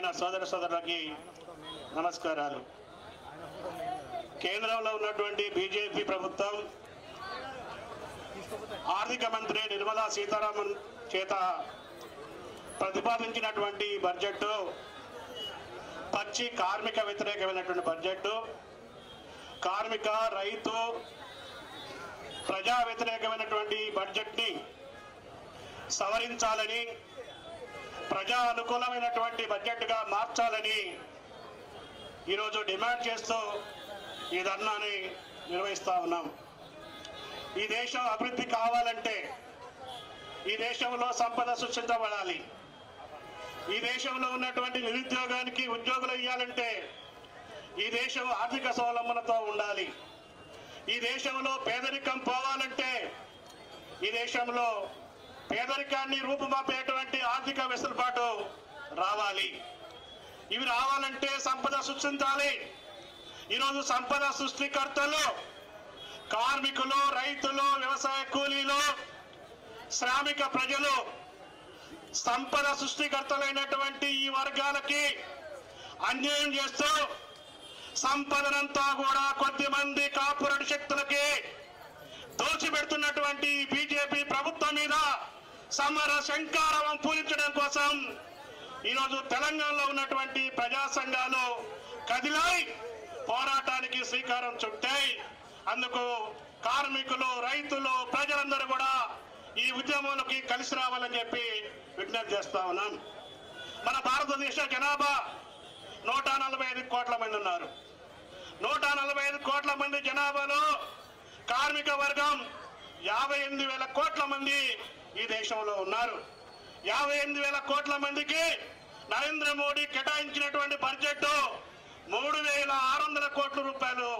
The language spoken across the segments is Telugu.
ప్రియమైన సోదర సోదరులకి నమస్కారాలు. కేంద్రంలో ఉన్నటువంటి బీజేపీ ప్రభుత్వం ఆర్థిక మంత్రి నిర్మలా సీతారామన్ చేత ప్రతిపాదించినటువంటి బడ్జెట్ పచ్చి కార్మిక వ్యతిరేకమైనటువంటి బడ్జెట్, కార్మిక రైతు ప్రజా వ్యతిరేకమైనటువంటి బడ్జెట్ని సవరించాలని, ప్రజా అనుకూలమైనటువంటి బడ్జెట్గా మార్చాలని ఈరోజు డిమాండ్ చేస్తూ ఈ ధర్నాని నిర్వహిస్తూ ఉన్నాం. ఈ దేశం అభివృద్ధి కావాలంటే ఈ దేశంలో సంపద సృష్టించబడాలి. ఈ దేశంలో ఉన్నటువంటి నిరుద్యోగానికి ఉద్యోగులు ఇవ్వాలంటే ఈ దేశం ఆర్థిక స్వావలంబనతో ఉండాలి. ఈ దేశంలో పేదరికం పోవాలంటే ఈ దేశంలో పేదరికాన్ని రూపుమాపేటువంటి ఆర్థిక వెసులుబాటు రావాలి. ఇవి రావాలంటే సంపద సృష్టించాలి. ఈరోజు సంపద సృష్టికర్తలు కార్మికులు, రైతులు, వ్యవసాయ కూలీలు, శ్రామిక ప్రజలు. సంపద సృష్టికర్తలైనటువంటి ఈ వర్గాలకి అన్యాయం చేస్తూ సంపదనంతా కూడా కొద్దిమంది కార్పొరేట్ శక్తులకి దోచిపెడుతున్నటువంటి బీజేపీ ప్రభుత్వం మీద సమర శంఖారావం పూరించడం కోసం ఈరోజు తెలంగాణలో ఉన్నటువంటి ప్రజా సంఘాలు కదిలాయి పోరాటానికి శ్రీకారం చుట్టాయి. అందుకు కార్మికులు, రైతులు, ప్రజలందరూ కూడా ఈ ఉద్యమంలోకి కలిసి రావాలని చెప్పి విజ్ఞప్తి చేస్తా ఉన్నాం. మన భారతదేశ జనాభా 145 కోట్ల మంది ఉన్నారు. 145 కోట్ల మంది జనాభాలో కార్మిక వర్గం 58,000 కోట్ల మంది ఈ దేశంలో ఉన్నారు. 58,000 కోట్ల మందికి నరేంద్ర మోడీ కేటాయించినటువంటి బడ్జెట్ 3,600 కోట్ల రూపాయలు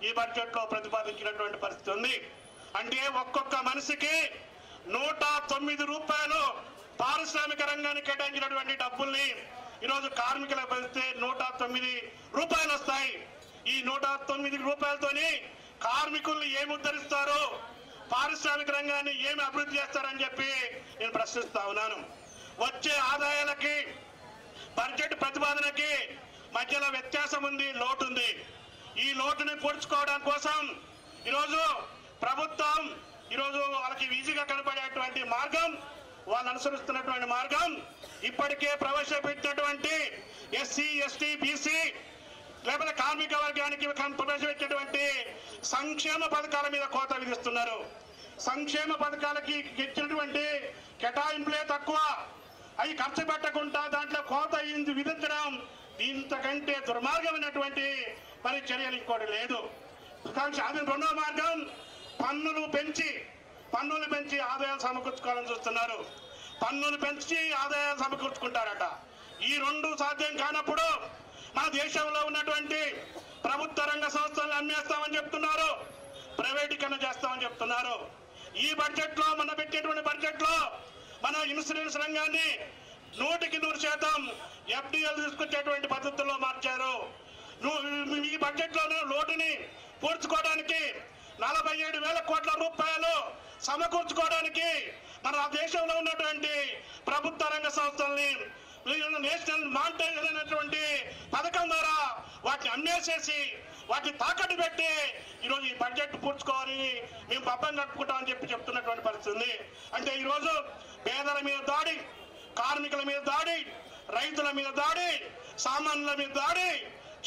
ఈ బడ్జెట్ లో ప్రతిపాదించినటువంటి పరిస్థితి ఉంది. అంటే ఒక్కొక్క మనిషికి 109 రూపాయలు పారిశ్రామిక రంగానికి కేటాయించినటువంటి డబ్బుల్ని ఈరోజు కార్మికులకు పెంచితే 109 రూపాయలు వస్తాయి. ఈ 109 రూపాయలతోని కార్మికుల్ని ఏమి ఉద్ధరిస్తారు, పారిశ్రామిక రంగాన్ని ఏమి అభివృద్ధి చేస్తారని చెప్పి నేను ప్రశ్నిస్తా ఉన్నాను. వచ్చే ఆదాయాలకి బడ్జెట్ ప్రతిపాదనకి మధ్యలో వ్యత్యాసం ఉంది, లోటు ఉంది. ఈ లోటుని పూడ్చుకోవడం కోసం ఈరోజు ప్రభుత్వం ఈరోజు వాళ్ళకి ఈజీగా కనపడేటువంటి మార్గం, వాళ్ళు అనుసరిస్తున్నటువంటి మార్గం ఇప్పటికే ప్రవేశపెట్టినటువంటి ఎస్సీ, ఎస్టీ, బీసీ లేకపోతే కార్మిక వర్గానికి ప్రవేశపెట్టినటువంటి సంక్షేమ పథకాల మీద కోత విధిస్తున్నారు. సంక్షేమ పథకాలకి ఇచ్చినటువంటి కేటాయింపులే తక్కువ, అవి ఖర్చు పెట్టకుండా దాంట్లో కోత విధించడం ఇంతకంటే దుర్మార్గమైనటువంటి మరి చర్యలు ఇంకోటి లేదు. అది రెండో మార్గం, పన్నులు పెంచి ఆదాయాలు సమకూర్చుకోవాలని చూస్తున్నారు. పన్నులు పెంచి ఆదాయాలు సమకూర్చుకుంటారట. ఈ రెండు సాధ్యం కానప్పుడు మన దేశంలో ఉన్నటువంటి ప్రభుత్వ రంగ సంస్థలను అమ్మేస్తామని చెప్తున్నారు, ప్రైవేటీకరణ చేస్తామని చెప్తున్నారు. ఈ బడ్జెట్ లో మన పెట్టేటువంటి బడ్జెట్ లో మన ఇన్సూరెన్స్ రంగాన్ని 100% ఎఫ్డిఎల్ తీసుకొచ్చేటువంటి పద్ధతుల్లో మార్చారు. ఈ బడ్జెట్ లో లోటుని పూడ్చుకోవడానికి 47,000 కోట్ల రూపాయలు సమకూర్చుకోవడానికి మన దేశంలో ఉన్నటువంటి ప్రభుత్వ రంగ సంస్థల్ని నేషనల్ మానిటైజేషన్ అనేటువంటి పథకం ద్వారా వాటిని అమ్మేసేసి వాటిని తాకట్టు పెట్టి ఈరోజు ఈ బడ్జెట్ పూడ్చుకోవాలి, మేము పబ్బం కట్టుకుంటామని చెప్పి చెప్తున్నటువంటి పరిస్థితి ఉంది. అంటే ఈరోజు పేదల మీద దాడి, కార్మికుల మీద దాడి, రైతుల మీద దాడి, సామాన్యుల మీద దాడి,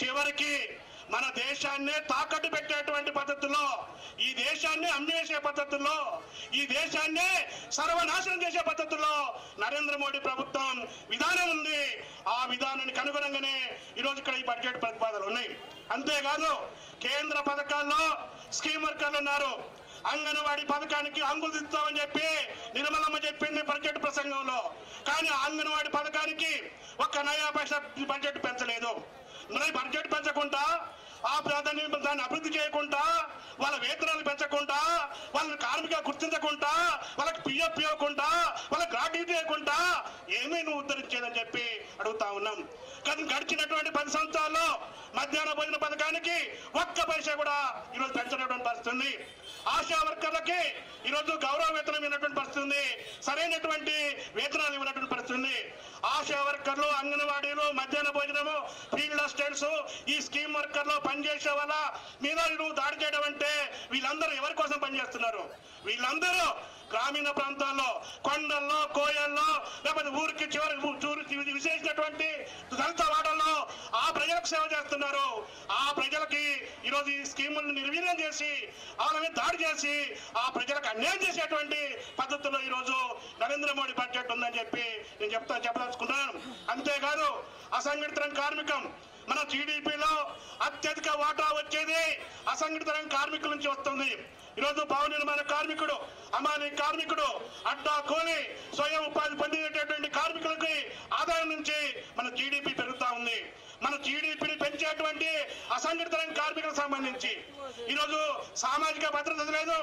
చివరికి మన దేశాన్నే తాకట్టు పెట్టేటువంటి పద్ధతుల్లో, ఈ దేశాన్ని అమ్మేసే పద్ధతుల్లో, ఈ దేశాన్ని సర్వనాశనం చేసే పద్ధతుల్లో నరేంద్ర మోడీ ప్రభుత్వం విధానం ఉంది. ఆ విధానానికి అనుగుణంగానే ఈరోజు ఇక్కడ ఈ బడ్జెట్ ప్రతిపాదనలు ఉన్నాయి. అంతేకాదు కేంద్ర పథకాల్లో స్కీమ్ వర్కర్లు ఉన్నారు. అంగన్వాడీ పథకానికి అంగులు దిద్దామని చెప్పి నిర్మలమ్మ చెప్పింది బడ్జెట్ ప్రసంగంలో. కానీ అంగన్వాడీ పథకానికి ఒక్క నయా పైసా బడ్జెట్ పెంచలేదు. బడ్జెట్ పెంచకుండా దాన్ని అభివృద్ధి చేయకుండా, వాళ్ళ వేతనాలు పెంచకుండా, వాళ్ళని కార్మిక గుర్తించకుండా, వాళ్ళకి పిఎఫ్ ఇవ్వకుండా, వాళ్ళకి గ్రాట్యుటీ ఇవ్వకుండా ఏమీ నువ్వు ఉద్ధరించేదని చెప్పి అడుగుతా ఉన్నాం. కానీ గడిచినటువంటి 10 సంవత్సరాల్లో మధ్యాహ్న భోజన పథకానికి ఒక్క పైసా కూడా ఈరోజు పెంచినటువంటి పరిస్థితి ఉంది. ఆశా వర్కర్లకి ఈరోజు గౌరవ వేతనం ఇవ్వనటువంటి పరిస్థితి ఉంది, సరైనటువంటి వేతనాలు ఇవ్వనటువంటి పరిస్థితి ఉంది. ఆశా వర్కర్లు, అంగన్వాడీలు, మధ్యాహ్న భోజనము, ఫీల్డ్ అసిస్టెంట్స్, ఈ స్కీమ్ వర్కర్లు పనిచేసే వాళ్ళ మీద నువ్వు దాడి చేయడం అంటే వీళ్ళందరూ ఎవరి కోసం పనిచేస్తున్నారు? వీళ్ళందరూ గ్రామీణ ప్రాంతాల్లో, కొండల్లో, కోయల్లో, లేకపోతే ఊరికి చివరికి విశేషించినటువంటి దళిత వాడల్లో ఆ ప్రజలకు సేవ చేస్తున్నారు. ఆ ప్రజలకి ఈరోజు ఈ స్కీములను నిర్వీర్యం చేసి వాళ్ళ మీద దాడి చేసి ఆ ప్రజలకు అన్యాయం చేసేటువంటి పద్ధతుల్లో ఈరోజు నరేంద్ర మోడీ బడ్జెట్ ఉందని చెప్పి నేను చెప్పదలుచుకున్నాను. అంతేకాదు అసంఘటిత కార్మికం మన జీడిపిలో అత్యధిక వాటా వచ్చేది అసంఘటిత కార్మికుల నుంచి వస్తుంది. ఈరోజు భవన నిర్మాణ కార్మికుడు, అమానీ కార్మికుడు, అడ్డా కూలి, స్వయం ఉపాధి పొందినటువంటి కార్మికులకి ఆదాయం నుంచి మన జీడిపి పెరుగుతా ఉంది. మన జీడిపిని పెంచేటువంటి అసంఘటిత కార్మికులకు సంబంధించి ఈరోజు సామాజిక భద్రత లేదు,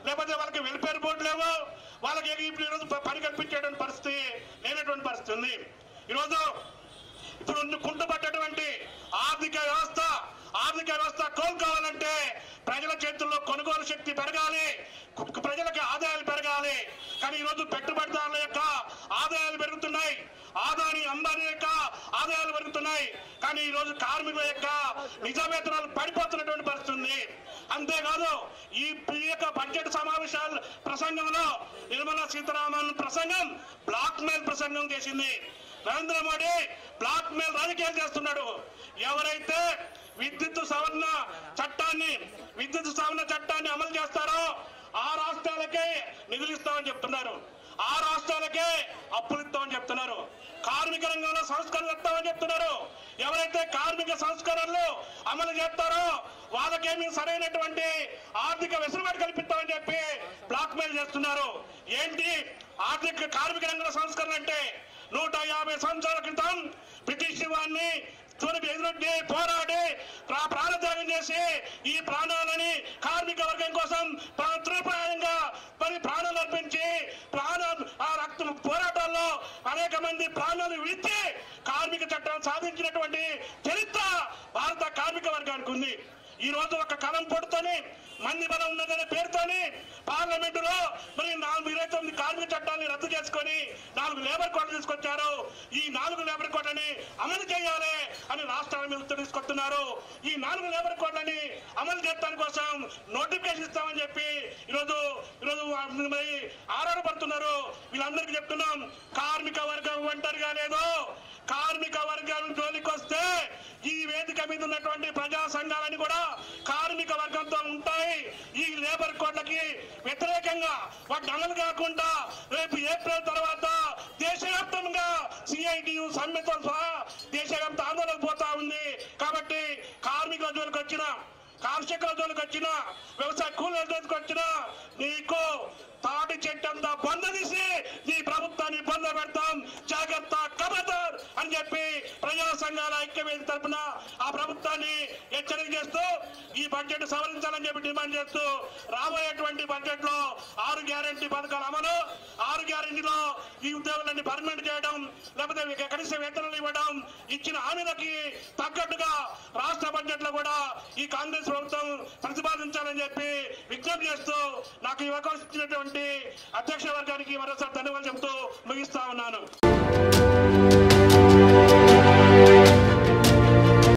లేకపోతే వాళ్ళకి వెల్ఫేర్ బోర్డు లేవు, వాళ్ళకి ఈరోజు పని కల్పించేటువంటి పరిస్థితి లేనటువంటి పరిస్థితి ఉంది. ఈరోజు ఇప్పుడు కుంటుపడ్డటువంటి ఆర్థిక వ్యవస్థ కోలుకోవాలంటే ప్రజల చేతుల్లో కొనుగోలు శక్తి పెరగాలి, ప్రజలకి ఆదాయాలు పెరగాలి. కానీ ఈరోజు పెట్టుబడిదారుల యొక్క ఆదాయాలు పెరుగుతున్నాయి, ఆదాని అంబానీ యొక్క ఆదాయాలు పెరుగుతున్నాయి, కానీ ఈరోజు కార్మికుల యొక్క నిజ వేతనాలు పడిపోతున్నటువంటి పరిస్థితి ఉంది. అంతేకాదు ఈ యొక్క బడ్జెట్ సమావేశాల ప్రసంగంలో నిర్మలా సీతారామన్ ప్రసంగం బ్లాక్ మెయిల్ ప్రసంగం చేసింది. నరేంద్ర మోడీ బ్లాక్ మెయిల్ రాజకీయాలు చేస్తున్నాడు. ఎవరైతే విద్యుత్ సవరణ చట్టాన్ని అమలు చేస్తారో ఆ రాష్ట్రాలకే నిధులు ఇస్తామని చెప్తున్నారు, ఆ రాష్ట్రాలకే అప్పులు ఇస్తామని చెప్తున్నారు, కార్మిక రంగంలో సంస్కరణలు ఇస్తామని చెప్తున్నారు. ఎవరైతే కార్మిక సంస్కరణలు అమలు చేస్తారో వాళ్ళకేమీ సరైనటువంటి ఆర్థిక వెసులుబాటు కల్పిస్తామని చెప్పి బ్లాక్ మెయిల్ చేస్తున్నారు. ఏంటి ఆర్థిక కార్మిక రంగంలో సంస్కరణ అంటే 150 సంవత్సరాల క్రితం బ్రిటిష్ వారిని ఎదురొడ్డి పోరాడి ప్రాణత్యాగం చేసి ఈ ప్రాణాలని కార్మిక వర్గం కోసం తృప్రాయంగా మరి ప్రాణాలు అర్పించి ఆ రక్త పోరాటాల్లో అనేక మంది ప్రాణాలు విడిచి కార్మిక చట్టాన్ని సాధించినటువంటి చరిత్ర భారత కార్మిక వర్గానికి ఉంది. ఈ రోజు ఒక కలం పొడుతోని మంది బలం ఉన్నదనే పేరుతోని పార్లమెంటులో మరి 429 కార్మిక చట్టాన్ని రద్దు చేసుకొని 4 లేబర్ కోడ్లు తీసుకొచ్చారు. ఈ 4 లేబర్ కోడ్లని అమలు చేయాలి అని రాష్ట్రాల మీద తీసుకొస్తున్నారు. ఈ 4 లేబర్ కోడ్లని అమలు చేయడం కోసం నోటిఫికేషన్ ఇస్తామని చెప్పి ఈరోజు మరి ఆరాటపడుతున్నారు. వీళ్ళందరికీ చెప్తున్నాం, కార్మిక వర్గం ఒంటరిగా లేదు. కార్మిక వర్గం జోలికి వస్తే ఈ వేదిక మీద ఉన్నటువంటి ప్రజా సంఘాలని కూడా కార్మిక వర్గంతో ఉంటాయి. ఈ లేబర్ కోడ్లకి వ్యతిరేకంగా వాటిని అమలు కాకుండా రేపు ఏప్రిల్ తర్వాత దేశవ్యాప్తంగా సిఐటియు సమ్మెతో సహా దేశవ్యాప్త ఆందోళన పోతా ఉంది. కాబట్టి కార్మికుల జోలికి వచ్చిన, కర్షకుల జోలికి వచ్చిన, వ్యవసాయ కూలీల జోలికి వచ్చిన నీకు తాటి చెట్టంతా బంద తీసి నీ ప్రభుత్వాన్ని బంద పెడతాం, జాగ్రత్త ఖబర్దార్ అని చెప్పి ప్రజా సంఘాల ఐక్యవేదిక తరఫున ఆ ప్రభుత్వాన్ని హెచ్చరిక చేస్తూ ఈ బడ్జెట్ సవరించాలని చెప్పి డిమాండ్ చేస్తూ రాబోయేటువంటి బడ్జెట్ లో 6 గ్యారెంటీ పథకాల అమలు, 6 గ్యారెంటీలో ఈ ఉద్యోగులన్నీ పర్మనెంట్ చేయడం, లేకపోతే కనీస వేతనాలు ఇవ్వడం, ఇచ్చిన హామీలకి తగ్గట్టుగా రాష్ట్ర బడ్జెట్ లో కూడా ఈ కాంగ్రెస్ ప్రభుత్వం ప్రతిపాదించాలని చెప్పి విజ్ఞప్తి చేస్తూ నాకు ఈ అవకాశం ఇచ్చినటువంటి అధ్యక్ష వర్గానికి మరోసారి ధన్యవాదాలు చెబుతూ ముగిస్తా ఉన్నాను.